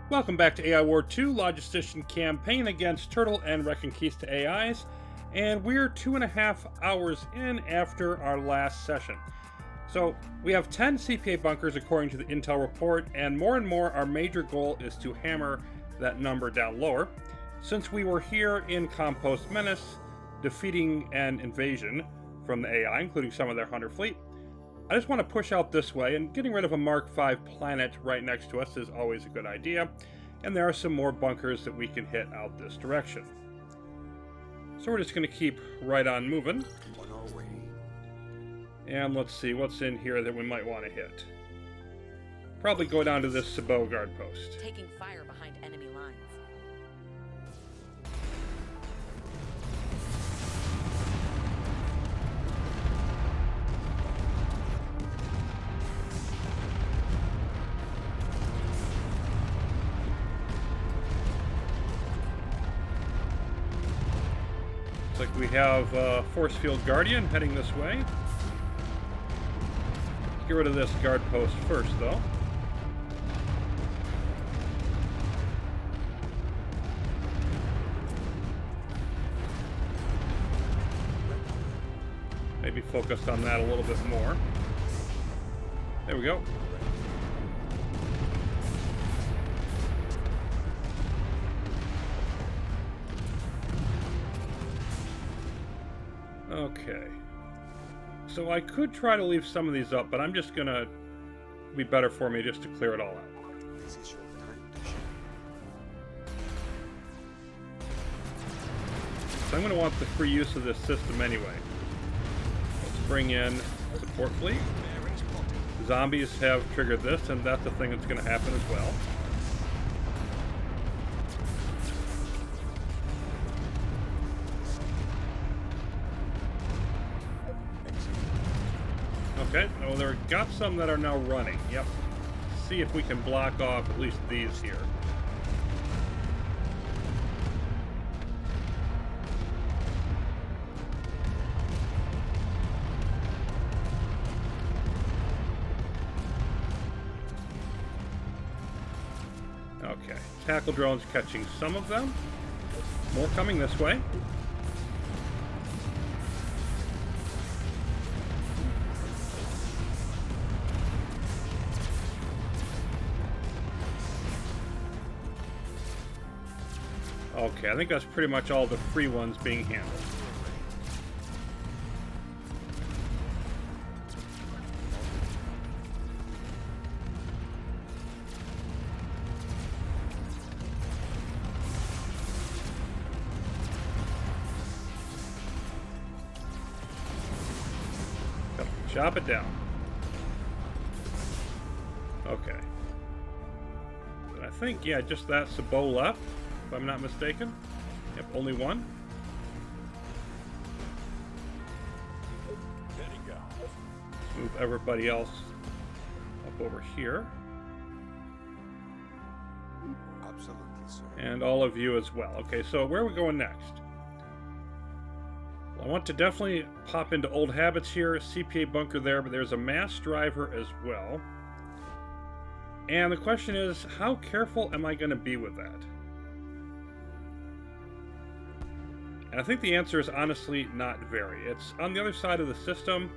Welcome back to AI War 2, Logistician Campaign against Turtle and Reconquista AIs, and we're 2.5 hours in after our last session. So, we have 10 CPA bunkers according to the intel report, and more our major goal is to hammer that number down lower. Since we were here in Compost Menace, defeating an invasion from the AI, including some of their Hunter fleet, I just want to push out this way, and getting rid of a Mark V planet right next to us is always a good idea, and there are some more bunkers that we can hit out this direction. So we're just going to keep right on moving. On our way. And let's see what's in here that we might want to hit. Probably go down to this Sabot guard post. Taking fire behind enemy lines. Looks like we have Force Field Guardian heading this way. Let's get rid of this guard post first, though. Maybe focus on that a little bit more. There we go. Okay. So I could try to leave some of these up, but I'm just gonna be better for me just to clear it all out. This is your time to shine. So I'm gonna want the free use of this system anyway. Let's bring in support fleet. Zombies have triggered this, and that's a thing that's gonna happen as well. Okay, oh, there got some that are now running. Yep. See if we can block off at least these here. Okay, tackle drones catching some of them. More coming this way. Okay, I think that's pretty much all the free ones being handled. Come, chop it down. Okay. And I think, yeah, just that Sabot left, if I'm not mistaken. Yep, only one. Move everybody else up over here. Absolutely, sir. And all of you as well. Okay, so where are we going next? Well, I want to definitely pop into Old Habits here. CPA bunker there, but there's a mass driver as well. And the question is, how careful am I going to be with that? And I think the answer is honestly not very. It's on the other side of the system,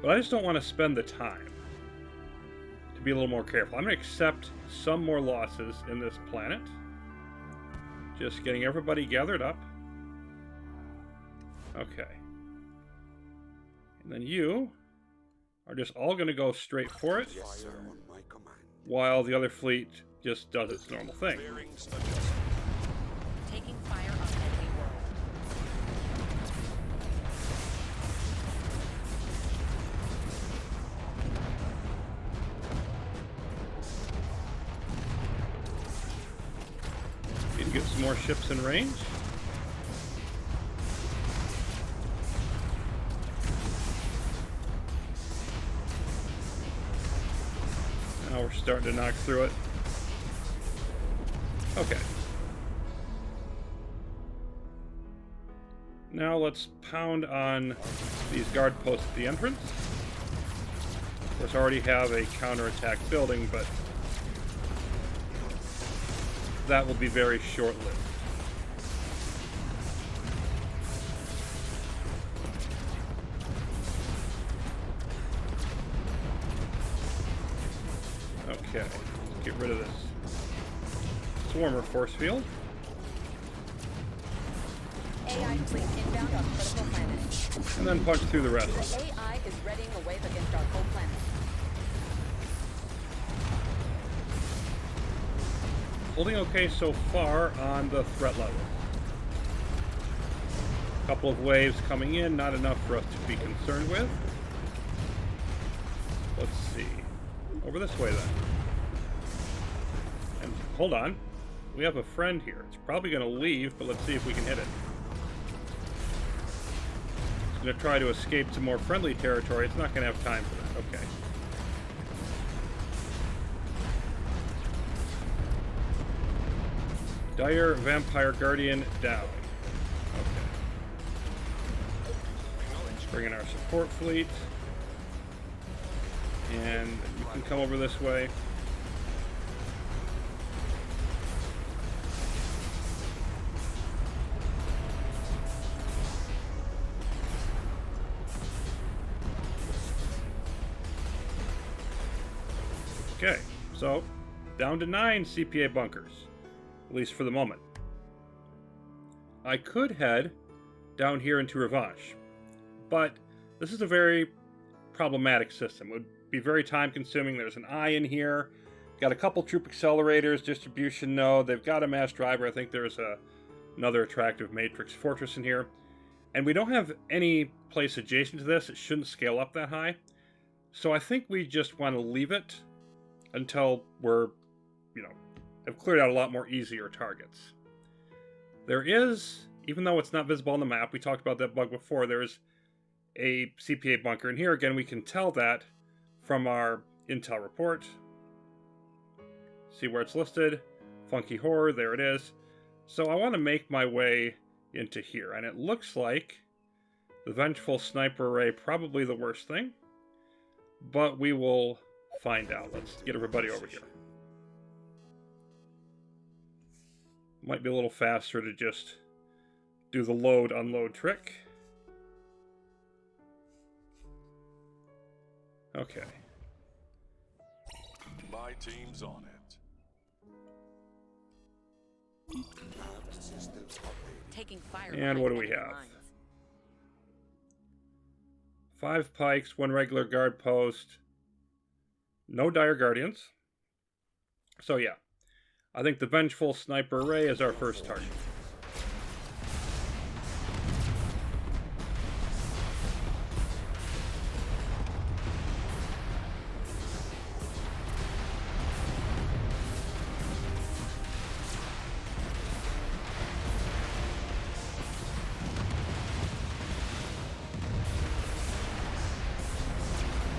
but I just don't want to spend the time to be a little more careful. I'm going to accept some more losses in this planet. Just getting everybody gathered up. Okay. And then you are just all going to go straight for it, Yes, sir. On my command. while the other fleet just does its normal thing. Taking fire on enemy world. Need to get some more ships in range. Now we're starting to knock through it. Okay. Now let's pound on these guard posts at the entrance. Of course, I already have a counterattack building, but that will be very short-lived. Okay, let's get rid of this swarmer force field. AI fleet inbound on critical planet. And then punch through the rest. The AI is readying a wave against our whole planet. Holding okay so far on the threat level. A couple of waves coming in, not enough for us to be concerned with. Let's see. Over this way then. And hold on. We have a friend here. It's probably going to leave, but let's see if we can hit it. It's going to try to escape to more friendly territory. It's not going to have time for that. Okay. Dire Vampire Guardian down. Okay. Let's bring in our support fleet. And you can come over this way. Okay, so down to 9 CPA bunkers. At least for the moment. I could head down here into Revanche, but this is a very problematic system. It would be very time consuming. There's an eye in here, got a couple troop accelerators, distribution node, they've got a mass driver. I think there's another attractive matrix fortress in here, and we don't have any place adjacent to this. It shouldn't scale up that high, so I think we just want to leave it until we're, have cleared out a lot more easier targets. There is, even though it's not visible on the map, we talked about that bug before, there's a CPA bunker in here. Again, we can tell that from our intel report. See where it's listed. Funky Horror, there it is. So I want to make my way into here, and it looks like the Vengeful Sniper Array, probably the worst thing, but we will find out. Let's get everybody over here. Might be a little faster to just do the load unload trick. Okay. My team's on it. Nav systems updated. Taking fire. And behind what do we enemy have? lines. 5 pikes, 1 regular guard post. No dire guardians. So yeah. I think the Vengeful Sniper Array is our first target.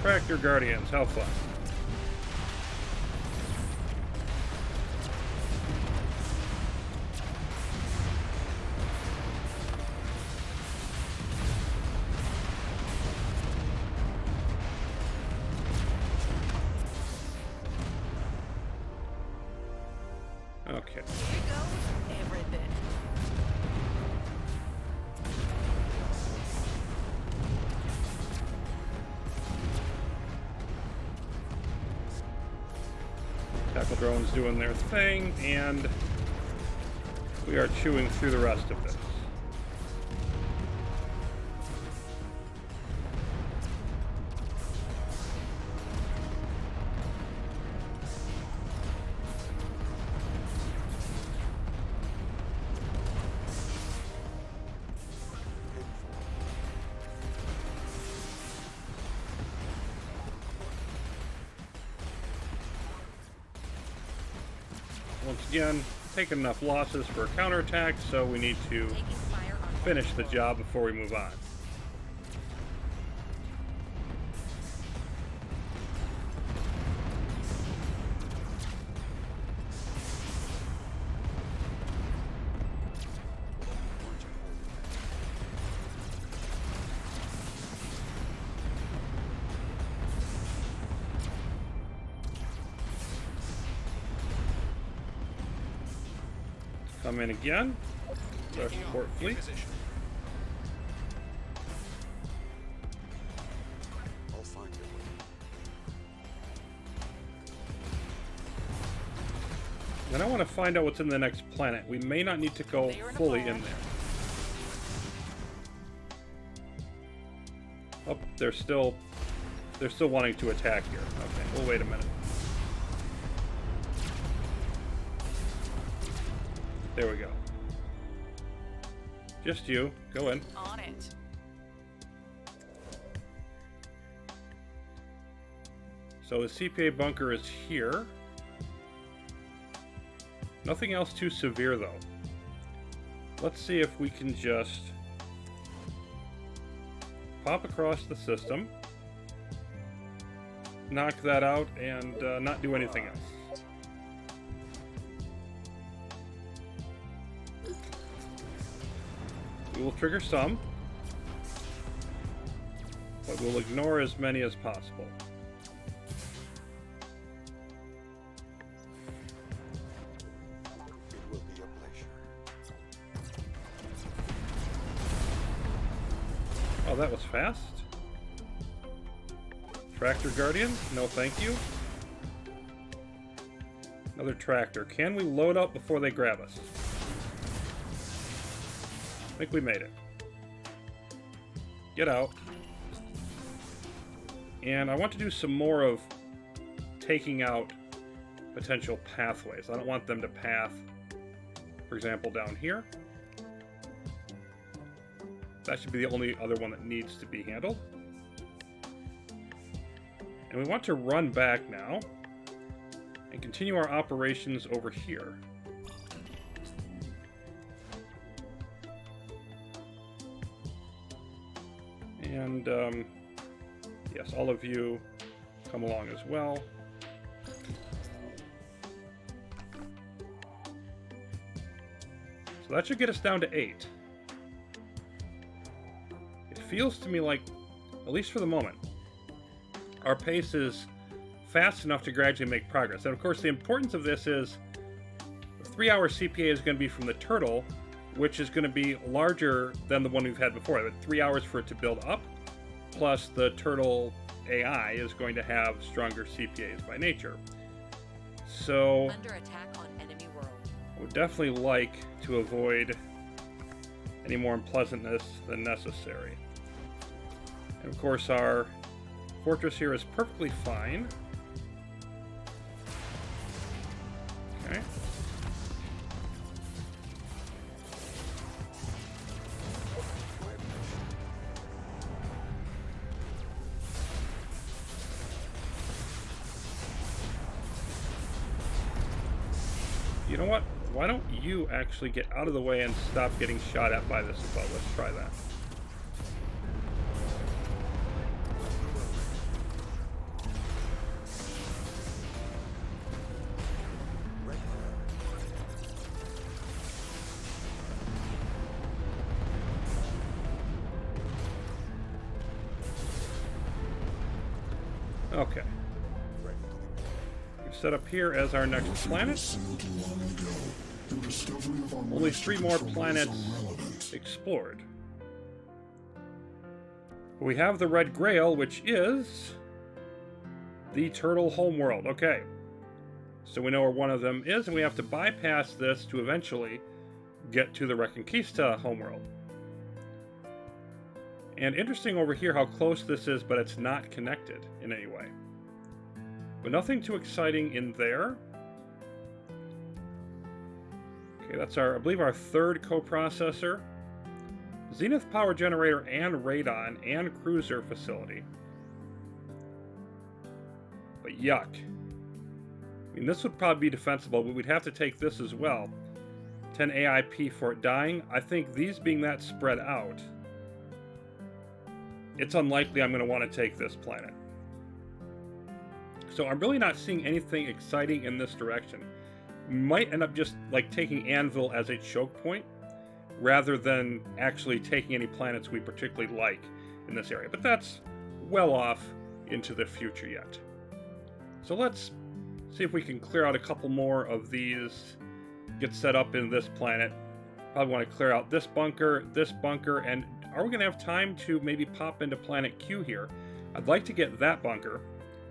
Tractor Guardians, how fun. Okay. Here goes everything. Tackle drones doing their thing, and we are chewing through the rest of this. Once again, taking enough losses for a counterattack, so we need to Taking fire on finish the enemy job before we move on. Come in again. Our support fleet. I'll find you. Then I want to find out what's in the next planet. We may not need to go fully in there. Oh, they're still wanting to attack here. Okay, we'll wait a minute. There we go. Just you. Go in. On it. So the CPA bunker is here. Nothing else too severe, though. Let's see if we can just pop across the system, knock that out, and not do anything else. We will trigger some, but we'll ignore as many as possible. It will be a pleasure. Oh, that was fast. Tractor Guardian? No, thank you. Another tractor. Can we load up before they grab us? I think we made it. Get out. And I want to do some more of taking out potential pathways. I don't want them to path, for example, down here. That should be the only other one that needs to be handled. And we want to run back now and continue our operations over here. And yes, all of you come along as well. So that should get us down to 8. It feels to me like, at least for the moment, our pace is fast enough to gradually make progress. And of course, the importance of this is the 3-hour CPA is going to be from the Turtle, which is going to be larger than the one we've had before. But 3 hours for it to build up, plus the Turtle AI is going to have stronger CPAs by nature. So Under attack on enemy world. I would definitely like to avoid any more unpleasantness than necessary. And of course, our fortress here is perfectly fine. Okay. You know what? Why don't you actually get out of the way and stop getting shot at by this above? Let's try that. Okay. We've set up here as our next planet. Only 3 more planets explored. We have the Red Grail, which is the Turtle homeworld. Okay. So we know where one of them is, and we have to bypass this to eventually get to the Reconquista homeworld. And interesting over here how close this is, but it's not connected in any way. But nothing too exciting in there. Okay, that's our, I believe, our 3rd coprocessor. Zenith power generator and radon and cruiser facility. But yuck. I mean, this would probably be defensible, but we'd have to take this as well. 10 AIP for it dying. I think these being that spread out, it's unlikely I'm going to want to take this planet. So I'm really not seeing anything exciting in this direction. Might end up just like taking Anvil as a choke point rather than actually taking any planets we particularly like in this area. But that's well off into the future yet. So let's see if we can clear out a couple more of these get set up in this planet. Probably want to clear out this bunker, and are we going to have time to maybe pop into planet Q here? I'd like to get that bunker,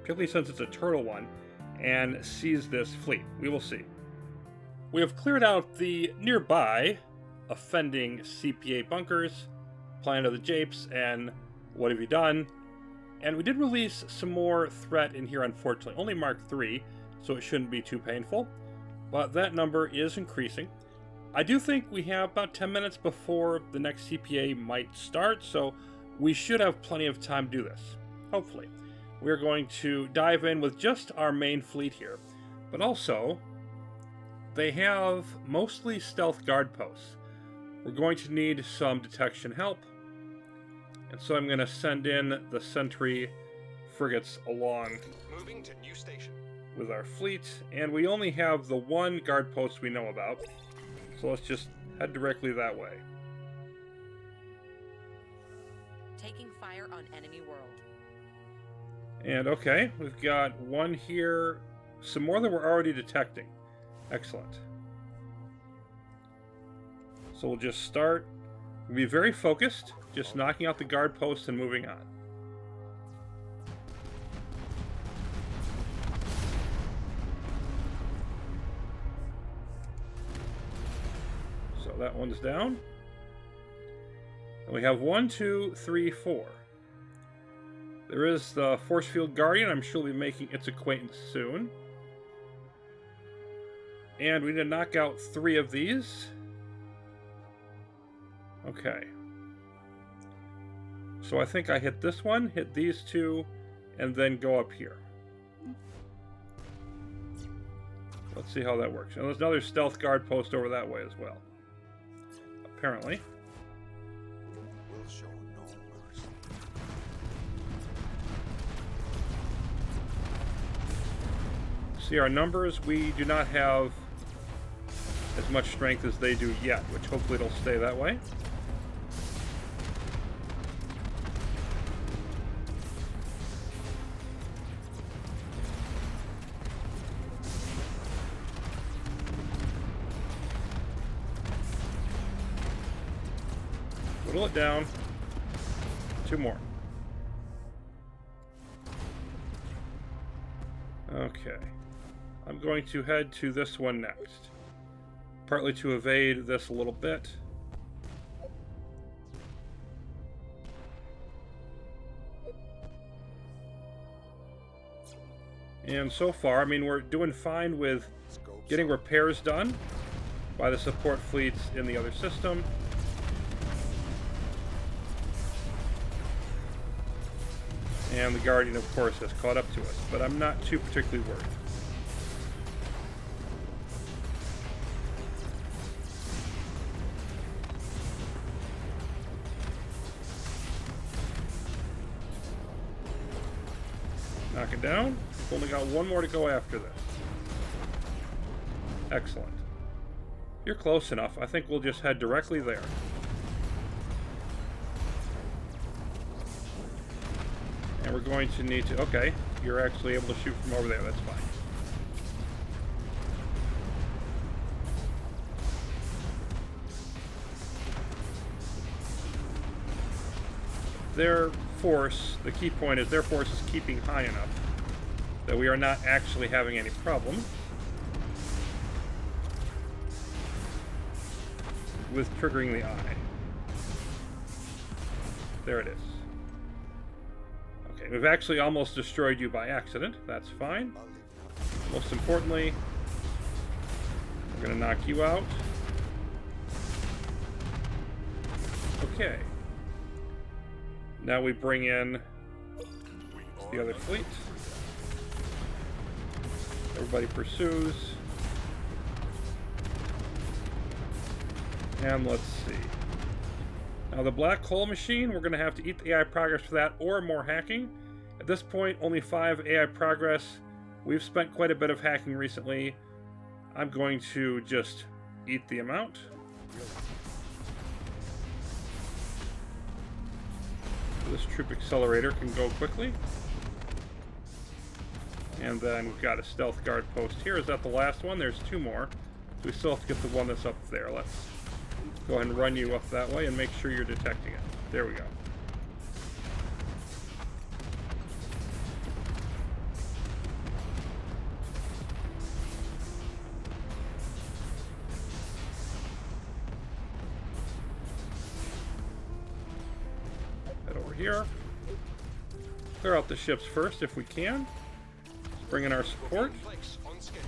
particularly since it's a turtle one, and seize this fleet. We will see. We have cleared out the nearby offending CPA bunkers, Planet of the Japes, and What Have You Done? And we did release some more threat in here, unfortunately. Only Mark III, so it shouldn't be too painful. But that number is increasing. I do think we have about 10 minutes before the next CPA might start, so we should have plenty of time to do this. Hopefully. We're going to dive in with just our main fleet here. But also, they have mostly stealth guard posts. We're going to need some detection help. And so I'm going to send in the sentry frigates along Moving to new station. with our fleet. And we only have the one guard post we know about. So let's just head directly that way. Taking fire on enemy world. And okay, we've got one here. Some more that we're already detecting. Excellent. So we'll just start. We'll be very focused, just knocking out the guard posts and moving on. So that one's down. And we have 1, 2, 3, 4. There is the Force Field Guardian. I'm sure we'll be making its acquaintance soon. And we need to knock out 3 of these. Okay. So I think I hit this one, hit these 2, and then go up here. Let's see how that works. And there's another stealth guard post over that way as well. Apparently. We'll show no mercy. See our numbers, we do not have as much strength as they do yet, which hopefully it'll stay that way. Whittle it down. 2 more. Okay. I'm going to head to this one next. Partly to evade this a little bit. And so far, I mean, we're doing fine with Scopes getting up. repairs done by the support fleets in the other system. And the Guardian, of course, has caught up to us, but I'm not too particularly worried. Knock it down. We've only got 1 more to go after this. Excellent. You're close enough. I think we'll just head directly there. And we're going to need to... Okay, you're actually able to shoot from over there. That's fine. Their force, the key point is their force is keeping high enough that we are not actually having any problem with triggering the eye. There it is. Okay, we've actually almost destroyed you by accident. That's fine. I'll leave now. Most importantly, we're going to knock you out. Okay. Now we bring in the other fleet. Everybody pursues. And let's see. Now the black hole machine, we're going to have to eat the AI progress for that or more hacking. At this point, only 5 AI progress. We've spent quite a bit of hacking recently. I'm going to just eat the amount. This troop accelerator can go quickly. And then we've got a stealth guard post here. Is that the last one? There's 2 more. We still have to get the one that's up there. Let's go ahead and run you up that way and make sure you're detecting it. There we go. Head over here. Clear out the ships first if we can. Let's bring in our support. Place on schedule.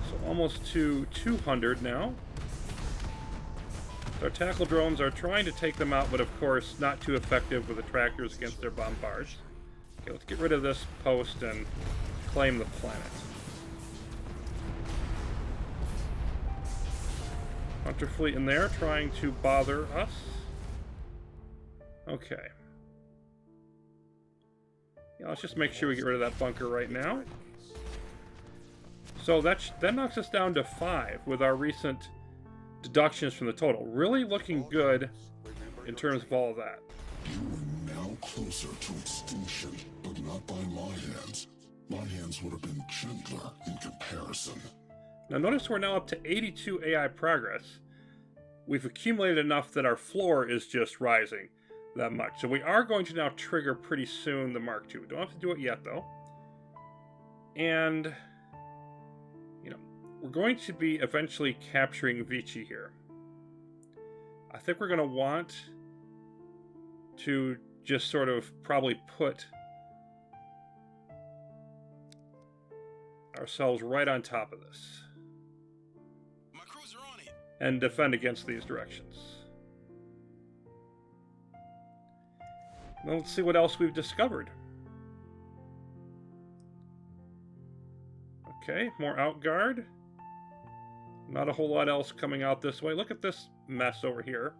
So almost to 200 now. Our tackle drones are trying to take them out, but of course not too effective with the trackers against their bombards. Okay, let's get rid of this post and claim the planet. Hunter fleet in there trying to bother us. Okay. Yeah, let's just make sure we get rid of that bunker right now. So that knocks us down to 5 with our recent deductions from the total. Really looking good in terms of all of that. You are now closer to extinction, but not by my hands. My hands would have been gentler in comparison. Now notice we're now up to 82 AI progress. We've accumulated enough that our floor is just rising that much. So we are going to now trigger pretty soon the Mark II. We don't have to do it yet though. And, you know, we're going to be eventually capturing Vichy here. I think we're going to want to just sort of probably put ourselves right on top of this. My crews are on it. And defend against these directions. Well, let's see what else we've discovered. Okay, more outguard. Not a whole lot else coming out this way. Look at this mess over here.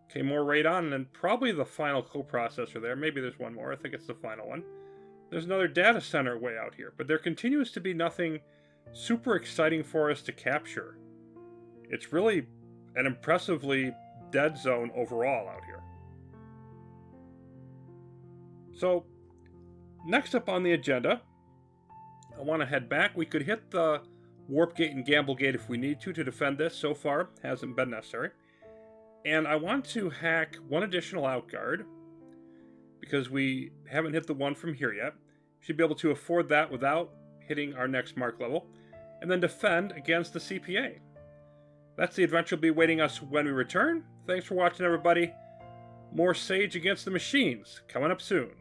Okay, more radon, and then probably the final coprocessor there. Maybe there's one more. I think it's the final one. There's another data center way out here, but there continues to be nothing super exciting for us to capture. It's really an impressively dead zone overall out here. So, next up on the agenda, I want to head back. We could hit the Warp Gate and Gamble Gate if we need to defend this. So far, hasn't been necessary. And I want to hack one additional outguard, because we haven't hit the one from here yet. Should be able to afford that without hitting our next mark level. And then defend against the CPA. That's the adventure will be waiting us when we return. Thanks for watching, everybody. More Sage Against the Machines coming up soon.